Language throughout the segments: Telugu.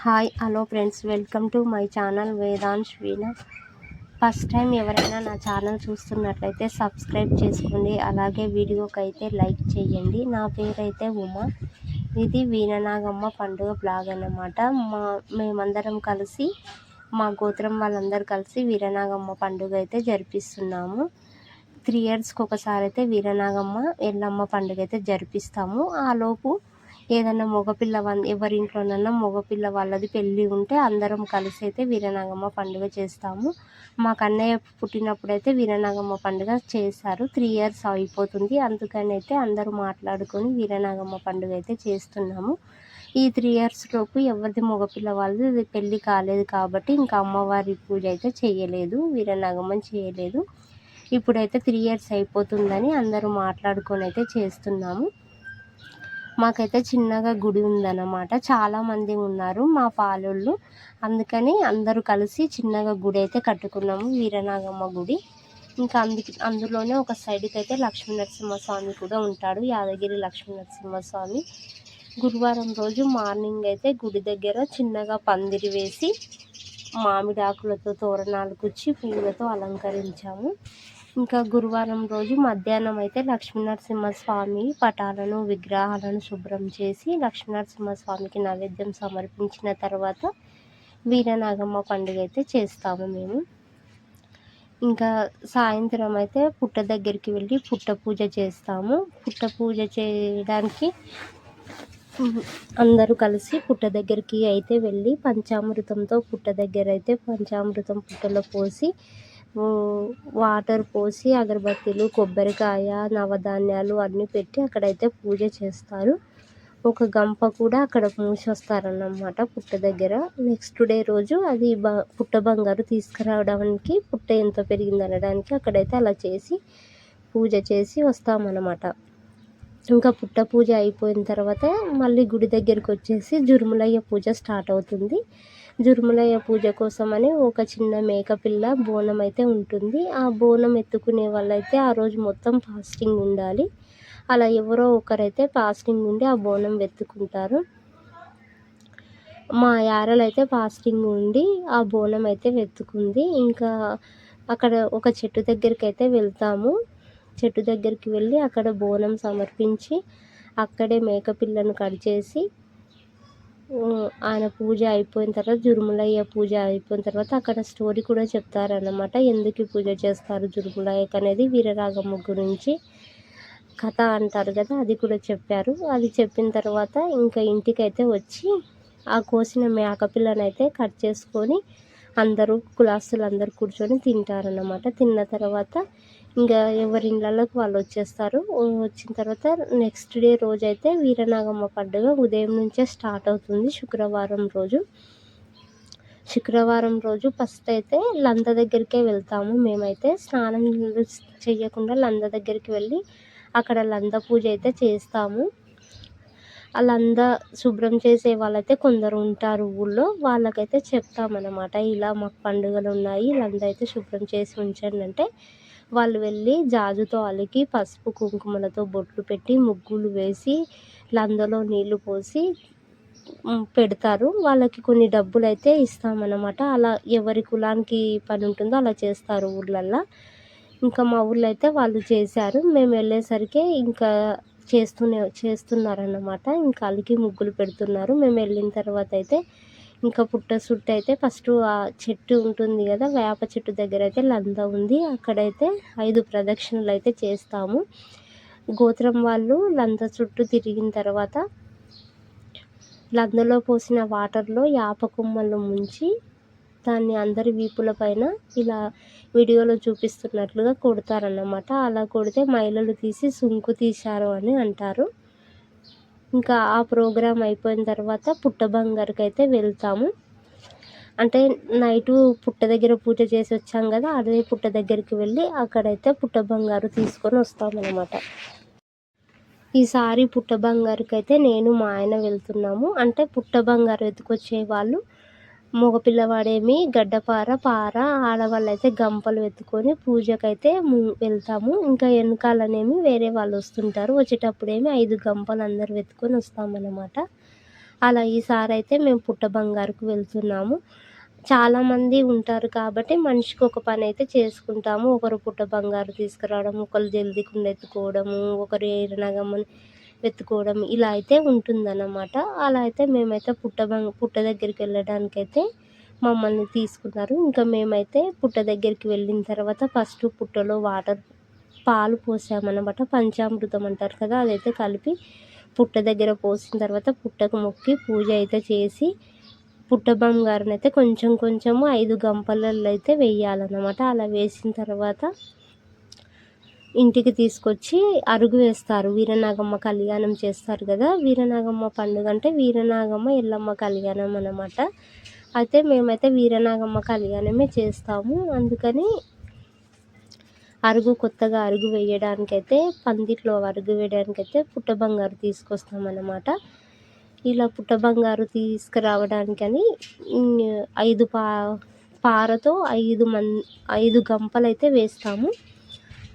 Hi hello friends, welcome to my channel Vedansh veena. First time ఎవరైనా నా ఛానల్ చూస్తున్నట్లయితే సబ్స్క్రైబ్ చేసుకోండి, అలాగే వీడియోకి అయితే లైక్ చేయండి. నా పేరైతే ఉమా. ఇది వీణనాగమ్మ పండుగ బ్లాగ్ అన్నమాట. మేమందరం కలిసి, మా గోత్రం వాళ్ళందరూ కలిసి వీరనాగమ్మ పండుగ అయితే జరిపిస్తున్నాము. 3 ఇయర్స్కి ఒకసారి అయితే వీరనాగమ్మ ఎల్లమ్మ పండుగ అయితే జరిపిస్తాము. ఆలోపు ఏదన్నా మగపిల్ల ఎవరింట్లోనన్నా మగపిల్ల వాళ్ళది పెళ్ళి ఉంటే అందరం కలిసి అయితే వీరనాగమ్మ పండుగ చేస్తాము. మా కన్నయ్య పుట్టినప్పుడైతే వీరనాగమ్మ పండుగ చేశారు. 3 ఇయర్స్ అయిపోతుంది. అందుకని అయితే అందరూ మాట్లాడుకొని వీరనాగమ్మ పండుగ అయితే చేస్తున్నాము. ఈ 3 ఇయర్స్ లోపు ఎవరిది మగపిల్ల వాళ్ళది పెళ్ళి కాలేదు కాబట్టి ఇంకా అమ్మవారి పూజ అయితే చేయలేదు, వీరనాగమ్మని చేయలేదు. ఇప్పుడైతే 3 ఇయర్స్ అయిపోతుందని అందరూ మాట్లాడుకొని అయితే చేస్తున్నాము. మాకైతే చిన్నగా గుడి ఉందన్నమాట. చాలామంది ఉన్నారు మా పాలోళ్ళు, అందుకని అందరూ కలిసి చిన్నగా గుడి అయితే కట్టుకున్నాము, వీరనాగమ్మ గుడి. ఇంకా అందులోనే ఒక సైడ్కి అయితే లక్ష్మీనరసింహస్వామి కూడా ఉంటాడు, యాదగిరి లక్ష్మీనరసింహస్వామి. గురువారం రోజు మార్నింగ్ అయితే గుడి దగ్గర చిన్నగా పందిరి వేసి మామిడి ఆకులతో తోరణాలు కుచ్చి పువ్వులతో అలంకరించాము. ఇంకా గురువారం రోజు మధ్యాహ్నం అయితే లక్ష్మీనరసింహస్వామి పటాలను విగ్రహాలను శుభ్రం చేసి లక్ష్మీనరసింహస్వామికి నైవేద్యం సమర్పించిన తర్వాత వీరనాగమ్మ పండుగ అయితే చేస్తాము మేము. ఇంకా సాయంత్రం అయితే పుట్ట దగ్గరికి వెళ్ళి పుట్ట పూజ చేస్తాము. పుట్ట పూజ చేయడానికి అందరూ కలిసి పుట్ట దగ్గరికి అయితే వెళ్ళి పంచామృతంతో పుట్ట దగ్గర అయితే పంచామృతం పుట్టలో పోసి వాటర్ పోసి అగరబత్తీలు కొబ్బరికాయ నవధాన్యాలు అన్నీ పెట్టి అక్కడైతే పూజ చేస్తారు. ఒక గంప కూడా అక్కడ మూసి వస్తారన్నమాట పుట్ట దగ్గర. నెక్స్ట్ డే రోజు అది పుట్ట బంగారు తీసుకురావడానికి పుట్ట ఎంత పెరిగింది అనడానికి అక్కడైతే అలా చేసి పూజ చేసి వస్తామన్నమాట. ఇంకా పుట్ట పూజ అయిపోయిన తర్వాత మళ్ళీ గుడి దగ్గరికి వచ్చేసి జురుములయ్య పూజ స్టార్ట్ అవుతుంది. జురుములయ్య పూజ కోసమని ఒక చిన్న మేకపిల్ల బోనం అయితే ఉంటుంది. ఆ బోనం ఎత్తుకునే వాళ్ళైతే ఆ రోజు మొత్తం ఫాస్టింగ్ ఉండాలి. అలా ఎవరో ఒకరైతే ఫాస్టింగ్ ఉండి ఆ బోనం వెతుకుంటారు. మా యారలైతే ఫాస్టింగ్ ఉండి ఆ బోనం అయితే వెతుకుంది. ఇంకా అక్కడ ఒక చెట్టు దగ్గరికి అయితే వెళ్తాము. చెట్టు దగ్గరికి వెళ్ళి అక్కడ బోనం సమర్పించి అక్కడే మేకపిల్లను కట్ చేసి ఆయన పూజ అయిపోయిన తర్వాత జురుములయ్య పూజ అయిపోయిన తర్వాత అక్కడ స్టోరీ కూడా చెప్తారన్నమాట. ఎందుకు పూజ చేస్తారు జురుములయ్యకు అనేది, వీరరాగమ్మ గురించి కథ అంటారు కదా, అది కూడా చెప్పారు. అది చెప్పిన తర్వాత ఇంకా ఇంటికైతే వచ్చి ఆ కోసిన మేకపిల్లను అయితే కట్ చేసుకొని అందరూ కులాస్తులు అందరూ కూర్చొని తింటారన్నమాట. తిన్న తర్వాత ఇంకా ఎవరి ఇళ్ళలోకి వాళ్ళు వచ్చేస్తారు. వచ్చిన తర్వాత నెక్స్ట్ డే రోజైతే వీరనాగమ్మ పండుగ ఉదయం నుంచే స్టార్ట్ అవుతుంది. శుక్రవారం రోజు ఫస్ట్ అయితే లంద దగ్గరికే వెళ్తాము. మేమైతే స్నానం చేయకుండా లంద దగ్గరికి వెళ్ళి అక్కడ లంద పూజ అయితే చేస్తాము. ఆ లంద శుభ్రం చేసే వాళ్ళైతే కొందరు ఉంటారు ఊళ్ళో, వాళ్ళకైతే చెప్తామన్నమాట, ఇలా మాకు పండుగలు ఉన్నాయి లంద అయితే శుభ్రం చేసి ఉంచండి అంటే వాళ్ళు వెళ్ళి జాజుతో అలికి పసుపు కుంకుమలతో బొట్లు పెట్టి ముగ్గులు వేసి లందలో నీళ్లు పోసి పెడతారు. వాళ్ళకి కొన్ని డబ్బులు అయితే ఇస్తామన్నమాట. అలా ఎవరి కులానికి పని ఉంటుందో అలా చేస్తారు ఊర్లల్లో. ఇంకా మా ఊళ్ళో అయితే వాళ్ళు చేశారు. మేము వెళ్ళేసరికి ఇంకా చేస్తున్నారన్నమాట. ఇంకా అలికి ముగ్గులు పెడుతున్నారు. మేము వెళ్ళిన తర్వాత అయితే ఇంకా పుట్ట చుట్టూ అయితే ఫస్ట్ ఆ చెట్టు ఉంటుంది కదా, వేప చెట్టు దగ్గర అయితే లంద ఉంది. అక్కడైతే 5 ప్రదక్షిణలు అయితే చేస్తాము. గోత్రం వాళ్ళు లంద చుట్టూ తిరిగిన తర్వాత లందలో పోసిన వాటర్లో యాప కొమ్మలు ముంచి దాన్ని అందరి వీపుల పైన ఇలా వీడియోలో చూపిస్తున్నట్లుగా కొడతారన్నమాట. అలా కొడితే మైలలు తీసి సుంకు తీశారు అని అంటారు. ఇంకా ఆ ప్రోగ్రాం అయిపోయిన తర్వాత పుట్ట బంగారుకి అయితే వెళ్తాము. అంటే నైటు పుట్ట దగ్గర పూజ చేసి వచ్చాం కదా, అదే పుట్ట దగ్గరికి వెళ్ళి అక్కడైతే పుట్ట బంగారు తీసుకొని వస్తామన్నమాట. ఈసారి పుట్ట బంగారుకి అయితే నేను మా ఆయన వెళ్తున్నాము. అంటే పుట్ట బంగారు ఎత్తుకొచ్చే వాళ్ళు మగపిల్లవాడేమి గడ్డపార ఆడవాళ్ళు అయితే గంపలు ఎత్తుకొని పూజకైతే వెళ్తాము. ఇంకా వెనకాలనేమి వేరే వాళ్ళు వస్తుంటారు. వచ్చేటప్పుడేమి 5 గంపలు అందరు ఎత్తుకొని వస్తామన్నమాట. అలా ఈసారి అయితే మేము పుట్ట బంగారుకు వెళ్తున్నాము. చాలామంది ఉంటారు కాబట్టి మనిషికి ఒక పని అయితే చేసుకుంటాము. ఒకరు పుట్ట బంగారు తీసుకురావడం, ఒకరు జల్ది కుండ ఎత్తుకోవడము, ఒకరు ఏరనగమ్మని వెతుకోవడం ఇలా అయితే ఉంటుందన్నమాట. అలా అయితే మేమైతే పుట్ట దగ్గరికి వెళ్ళడానికైతే మమ్మల్ని తీసుకున్నారు. ఇంకా మేమైతే పుట్ట దగ్గరికి వెళ్ళిన తర్వాత ఫస్ట్ పుట్టలో పాలు పోసామన్నమాట. పంచామృతం అంటారు కదా, అదైతే కలిపి పుట్ట దగ్గర పోసిన తర్వాత పుట్టకు మొక్కి పూజ అయితే చేసి పుట్ట బంగారుని అయితే కొంచెం కొంచెము 5 గంపలలో అయితే వేయాలన్నమాట. అలా వేసిన తర్వాత ఇంటికి తీసుకొచ్చి అరుగు వేస్తారు. వీరనాగమ్మ కళ్యాణం చేస్తారు కదా, వీరనాగమ్మ పండుగ అంటే వీరనాగమ్మ ఎల్లమ్మ కళ్యాణం అన్నమాట. అయితే మేమైతే వీరనాగమ్మ కళ్యాణమే చేస్తాము. అందుకని కొత్తగా అరుగు వేయడానికైతే పందిట్లో అరుగు వేయడానికైతే పుట్ట బంగారు తీసుకొస్తామన్నమాట. ఇలా పుట్ట బంగారు తీసుకురావడానికని 5 పారతో 5 గంపలు అయితే వేస్తాము.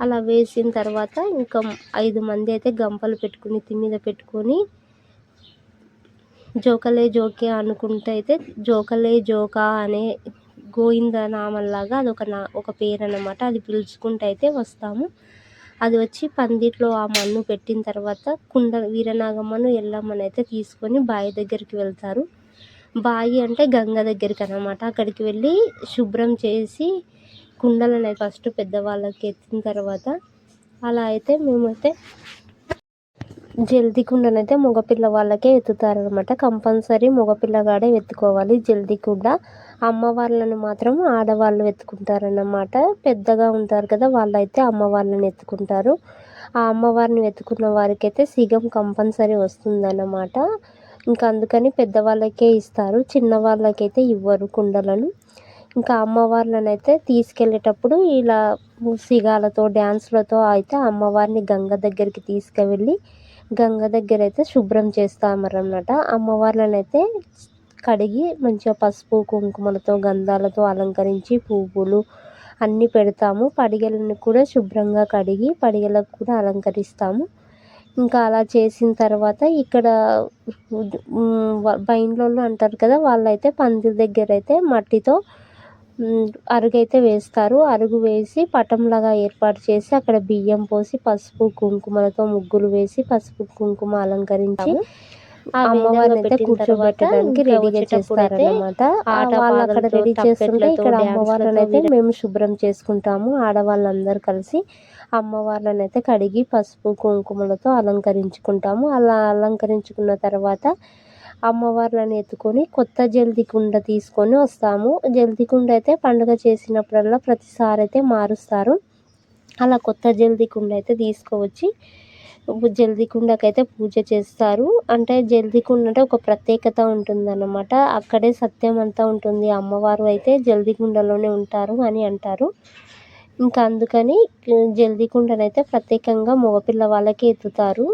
అలా వేసిన తర్వాత ఇంకా 5 మంది అయితే గంపలు పెట్టుకుని మీద పెట్టుకొని జోకలే జోకే అనుకుంటే అయితే జోకలే జోకా అనే గోవింద నామంలాగా ఒక పేరు అన్నమాట. అది పిలుచుకుంటూ అయితే వస్తాము. అది వచ్చి పందిట్లో ఆ మన్ను పెట్టిన తర్వాత వీరనాగమ్మను ఎల్లమ్మను అయితే తీసుకొని బావి దగ్గరికి వెళ్తారు. బావి అంటే గంగ దగ్గరికి అన్నమాట. అక్కడికి వెళ్ళి శుభ్రం చేసి కుండలను ఫస్ట్ పెద్దవాళ్ళకి ఎత్తిన తర్వాత అలా అయితే మేమైతే జల్దీ కుండనైతే మగపిల్ల వాళ్ళకే ఎత్తుతారనమాట. కంపల్సరీ మగపిల్లగాడే ఎత్తుకోవాలి జల్దీ కుండ. అమ్మవార్లను మాత్రం ఆడవాళ్ళు ఎత్తుకుంటారన్నమాట. పెద్దగా ఉంటారు కదా, వాళ్ళైతే అమ్మవార్లను ఎత్తుకుంటారు. ఆ అమ్మవారిని ఎత్తుకున్న వారికైతే సిగం కంపల్సరీ వస్తుందన్నమాట. ఇంకా అందుకని పెద్దవాళ్ళకే ఇస్తారు, చిన్న వాళ్ళకైతే ఇవ్వరు కుండలను. ఇంకా అమ్మవార్లను అయితే తీసుకెళ్ళేటప్పుడు ఇలా సిగాలతో డ్యాన్స్లతో అయితే అమ్మవారిని గంగ దగ్గరికి తీసుకువెళ్ళి గంగ దగ్గర అయితే శుభ్రం చేస్తామన్నమాట. అమ్మవార్లను అయితే కడిగి మంచిగా పసుపు కుంకుమలతో గంధాలతో అలంకరించి పువ్వులు అన్నీ పెడతాము. పడిగలను కూడా శుభ్రంగా కడిగి పడిగలకు కూడా అలంకరిస్తాము. ఇంకా అలా చేసిన తర్వాత ఇక్కడ బైండ్లోళ్ళు అంటారు కదా, వాళ్ళైతే పందిరి దగ్గర అయితే మట్టితో అరుగైతే వేస్తారు. అరుగు వేసి పటంలాగా ఏర్పాటు చేసి అక్కడ బియ్యం పోసి పసుపు కుంకుమలతో ముగ్గులు వేసి పసుపు కుంకుమ అలంకరించి అమ్మవారిని అయితే కూర్చోబెట్టడానికి రెడీగా చేస్తారన్నమాట. వాళ్ళు అక్కడ రెడీ చేస్తుంటే ఇక్కడ అమ్మవారిని అయితే మేము శుభ్రం చేసుకుంటాము. ఆడవాళ్ళందరూ కలిసి అమ్మవార్లను అయితే కడిగి పసుపు కుంకుమలతో అలంకరించుకుంటాము. అలా అలంకరించుకున్న తర్వాత అమ్మవార్లను ఎత్తుకొని కొత్త జల్ది కుండ తీసుకొని వస్తాము. జల్ది కుండ అయితే పండుగ చేసినప్పుడల్లా ప్రతిసారి అయితే మారుస్తారు. అలా కొత్త జల్ది కుండ అయితే తీసుకువచ్చి జల్ది కుండకైతే పూజ చేస్తారు. అంటే జల్ది కుండ అంటే ఒక ప్రత్యేకత ఉంటుందన్నమాట. అక్కడే సత్యం అంతా ఉంటుంది. అమ్మవారు అయితే జల్ది కుండలోనే ఉంటారు అని అంటారు. ఇంకా అందుకని జల్ది కుండనైతే ప్రత్యేకంగా మగపిల్ల వాళ్ళకే ఎత్తుతారు.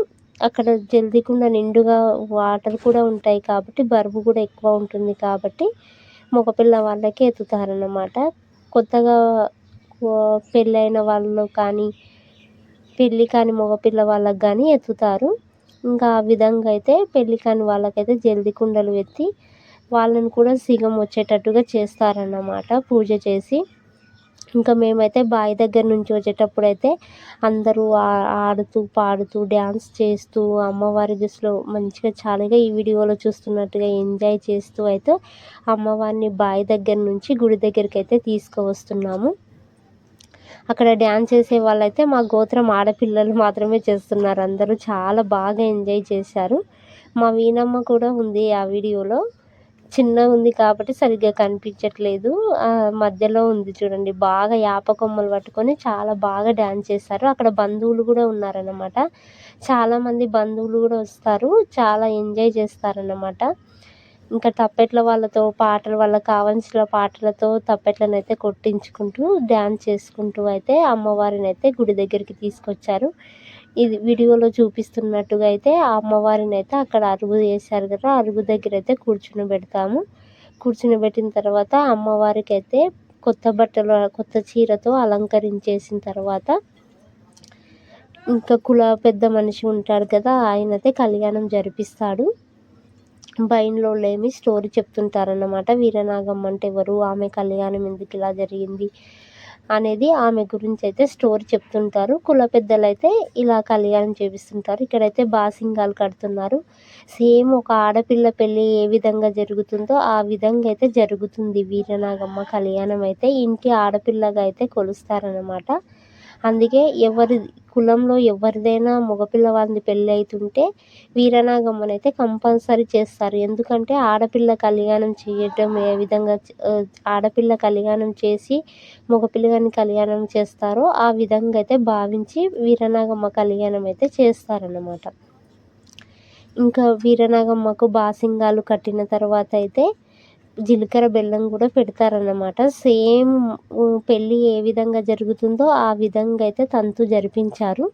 అక్కడ జల్ది కుండ నిండుగా వాటర్ కూడా ఉంటాయి కాబట్టి బరువు కూడా ఎక్కువ ఉంటుంది కాబట్టి మగపిల్ల వాళ్ళకే ఎత్తుతారన్నమాట. కొత్తగా పెళ్ళైన వాళ్ళు కానీ పెళ్ళి కాని మగపిల్ల వాళ్ళకి కానీ ఎత్తుతారు. ఇంకా ఆ విధంగా అయితే పెళ్ళి కాని వాళ్ళకైతే జల్ది కుండలు ఎత్తి వాళ్ళని కూడా సిగం వచ్చేటట్టుగా చేస్తారన్నమాట పూజ చేసి. ఇంకా మేమైతే బావి దగ్గర నుంచి వచ్చేటప్పుడు అయితే అందరూ ఆడుతూ పాడుతూ డ్యాన్స్ చేస్తూ అమ్మవారి దిశలో మంచిగా చాలాగా ఈ వీడియోలో చూస్తున్నట్టుగా ఎంజాయ్ చేస్తూ అయితే అమ్మవారిని బావి దగ్గర నుంచి గుడి దగ్గరికి అయితే తీసుకువస్తున్నాము. అక్కడ డ్యాన్స్ చేసే వాళ్ళైతే మా గోత్రం ఆడపిల్లలు మాత్రమే చేస్తున్నారు. అందరూ చాలా బాగా ఎంజాయ్ చేశారు. మా వీణమ్మ కూడా ఉంది ఆ వీడియోలో. చిన్నగా ఉంది కాబట్టి సరిగ్గా కనిపించట్లేదు. మధ్యలో ఉంది చూడండి, బాగా యాప కొమ్మలు పట్టుకొని చాలా బాగా డ్యాన్స్ చేశారు. అక్కడ బంధువులు కూడా ఉన్నారన్నమాట. చాలామంది బంధువులు కూడా వస్తారు, చాలా ఎంజాయ్ చేస్తారన్నమాట. ఇంకా తప్పెట్ల వాళ్ళతో పాటలు వాళ్ళకి కావాల్సిన పాటలతో తప్పెట్లను అయితే కొట్టించుకుంటూ డ్యాన్స్ చేసుకుంటూ అయితే అమ్మవారిని అయితే గుడి దగ్గరికి తీసుకొచ్చారు. ఇది వీడియోలో చూపిస్తున్నట్టుగా అయితే ఆ అమ్మవారిని అయితే అక్కడ అరుగు వేశారు కదా, అరుగు దగ్గర అయితే కూర్చుని కూర్చునిబెట్టిన తర్వాత అమ్మవారికి అయితే కొత్త బట్టలు కొత్త చీరతో అలంకరించేసిన తర్వాత ఇంకా పెద్ద మనిషి ఉంటాడు కదా, ఆయన అయితే కళ్యాణం జరిపిస్తాడు. బైన్లోలేమి స్టోరీ చెప్తుంటారన్నమాట. వీరనాగమ్మ అంటే ఎవరు, ఆమె కళ్యాణం ఎందుకు ఇలా జరిగింది అనేది ఆమె గురించి అయితే స్టోరీ చెప్తుంటారు. కుల పెద్దలైతే ఇలా కళ్యాణం చేపిస్తుంటారు. ఇక్కడైతే బాసింగాలు కడుతున్నారు. సేమ్ ఒక ఆడపిల్ల పెళ్ళి ఏ విధంగా జరుగుతుందో ఆ విధంగా అయితే జరుగుతుంది వీరనాగమ్మ కళ్యాణం అయితే. ఇంటి ఆడపిల్లగా అయితే కొలుస్తారన్నమాట. అందుకే ఎవరి కులంలో ఎవరిదైనా మగపిల్లవాడిని పెళ్ళి అవుతుంటే వీరనాగమ్మనైతే కంపల్సరీ చేస్తారు. ఎందుకంటే ఆడపిల్ల కళ్యాణం చేయటం ఏ విధంగా ఆడపిల్ల కళ్యాణం చేసి మగపిల్లగాని కళ్యాణం చేస్తారో ఆ విధంగా అయితే భావించి వీరనాగమ్మ కళ్యాణం అయితే చేస్తారన్నమాట. ఇంకా వీరనాగమ్మకు బాసింగాలు కట్టిన తర్వాత అయితే జీలకర్ర బెల్లం కూడా పెడతారన్నమాట. సేమ్ పెళ్ళి ఏ విధంగా జరుగుతుందో ఆ విధంగా అయితే తంతు జరిపించారు.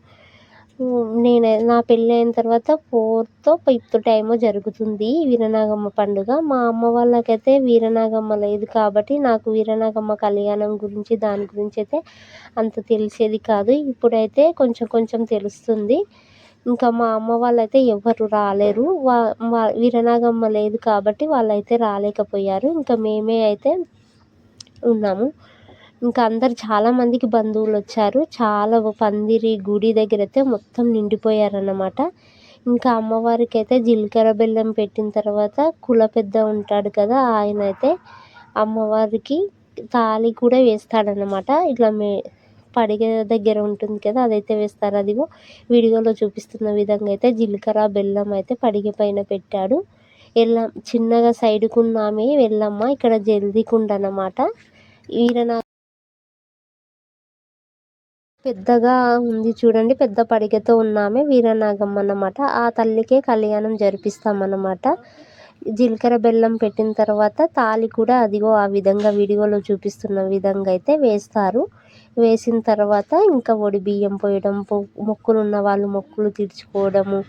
నా పెళ్ళి అయిన తర్వాత 4th, 5th టైమో జరుగుతుంది వీరనాగమ్మ పండుగ. మా అమ్మ వాళ్ళకైతే వీరనాగమ్మ లేదు కాబట్టి నాకు వీరనాగమ్మ కళ్యాణం గురించి దాని గురించి అయితే అంత తెలిసేది కాదు. ఇప్పుడైతే కొంచెం కొంచెం తెలుస్తుంది. ఇంకా మా అమ్మ వాళ్ళైతే ఎవ్వరు రాలేరు. వీరనాగమ్మ లేదు కాబట్టి వాళ్ళైతే రాలేకపోయారు. ఇంకా మేమే అయితే ఉన్నాము. ఇంకా అందరు చాలామందికి బంధువులు వచ్చారు. చాలా పందిరి గుడి దగ్గర అయితే మొత్తం నిండిపోయారన్నమాట. ఇంకా అమ్మవారికి అయితే జీలకర్ర బెల్లం పెట్టిన తర్వాత కుల పెద్ద ఉంటాడు కదా, ఆయన అయితే అమ్మవారికి తాళి కూడా వేస్తాడనమాట. ఇట్లా పడిగ దగ్గర ఉంటుంది కదా, అదైతే వేస్తారు. అదిగో వీడియోలో చూపిస్తున్న విధంగా అయితే జీలకర్ర బెల్లం అయితే పడిగ పైన పెట్టాడు. చిన్నగా సైడుకున్నామే వెళ్ళమ్మ, ఇక్కడ జల్దీకుండ అనమాట. వీరనా పెద్దగా ఉంది చూడండి, పెద్ద పడిగతో ఉన్నామే వీరనాగమ్మ అన్నమాట. ఆ తల్లికే కళ్యాణం జరిపిస్తామన్నమాట. జీలకర్ర బెల్లం పెట్టిన తర్వాత తాళి కూడా అదిగో ఆ విధంగా వీడియోలో చూపిస్తున్న విధంగా అయితే వేస్తారు. వేసిన తర్వాత ఇంకా ఒడి బియ్యం పోయడం, మొక్కులు ఉన్న వాళ్ళు మొక్కులు తీర్చుకోవడము,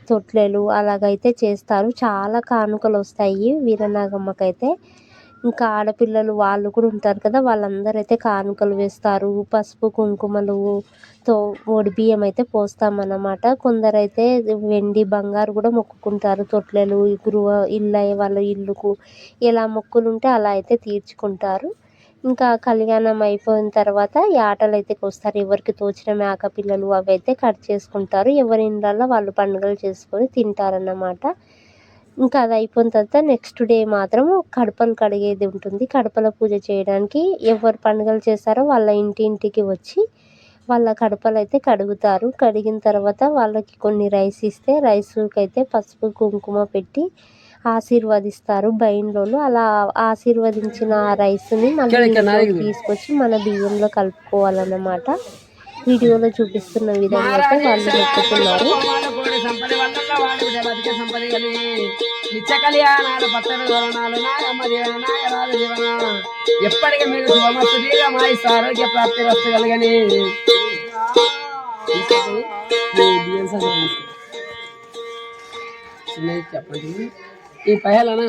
తొట్లెలు అలాగైతే చేస్తారు. చాలా కానుకలు వస్తాయి వీరనాగమ్మకైతే. ఇంకా ఆడపిల్లలు వాళ్ళు కూడా ఉంటారు కదా, వాళ్ళందరూ అయితే కానుకలు వేస్తారు. పసుపు కుంకుమలుతో ఒడి బియ్యం అయితే పోస్తామన్నమాట. కొందరైతే వెండి బంగారు కూడా మొక్కుకుంటారు. తొట్లెలు ఇల్లు అయ్యే వాళ్ళ ఇల్లుకు ఎలా మొక్కులు ఉంటే అలా అయితే తీర్చుకుంటారు. ఇంకా కళ్యాణం అయిపోయిన తర్వాత ఆటలు అయితే వస్తారు. ఎవరికి తోచిన మేక పిల్లలు అవి అయితే కట్ చేసుకుంటారు. ఎవరి ఇళ్ళల్లో వాళ్ళు పండుగలు చేసుకొని తింటారన్నమాట. ఇంకా అది అయిపోయిన తర్వాత నెక్స్ట్ డే మాత్రం కడపలు కడిగేది ఉంటుంది. కడపల పూజ చేయడానికి ఎవరు పండుగలు చేస్తారో వాళ్ళ ఇంటింటికి వచ్చి వాళ్ళ కడపలు అయితే కడుగుతారు. కడిగిన తర్వాత వాళ్ళకి కొన్ని రైస్ ఇస్తే రైస్కి అయితే పసుపు కుంకుమ పెట్టి ఆశీర్వదిస్తారు బైన్లోలు. అలా ఆశీర్వదించిన ఆ రైస్ని మళ్ళీ తీసుకొచ్చి మన బియ్యంలో కలుపుకోవాలన్నమాట. వీడియోలో చూపిస్తున్న విధంగా అయితే వాళ్ళు మొక్కుతున్నారు. ఎప్పటికీ మీరు శుభమస్తుగా మా ఆరోగ్య ప్రాప్తి వస్తగలగని చెప్పండి. ఈ పైహలనా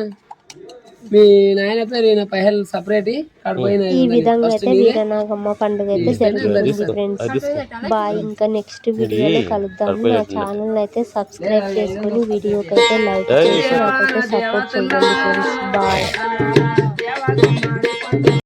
మీ నాయన పేరు ఈయన పైహల్ సపరేట్ ఈ విధంగా అయితే వీరనాగమ్మ పండుగ అయితే జరుగుతుంది ఫ్రెండ్స్. బాయ్. ఇంకా నెక్స్ట్ వీడియోలో కలుద్దాము. నా ఛానల్ అయితే సబ్స్క్రైబ్ చేసుకొని వీడియోకి అయితే లైక్ చేసి నాకైతే సపోర్ట్ చేయండి ఫ్రెండ్స్. బాయ్.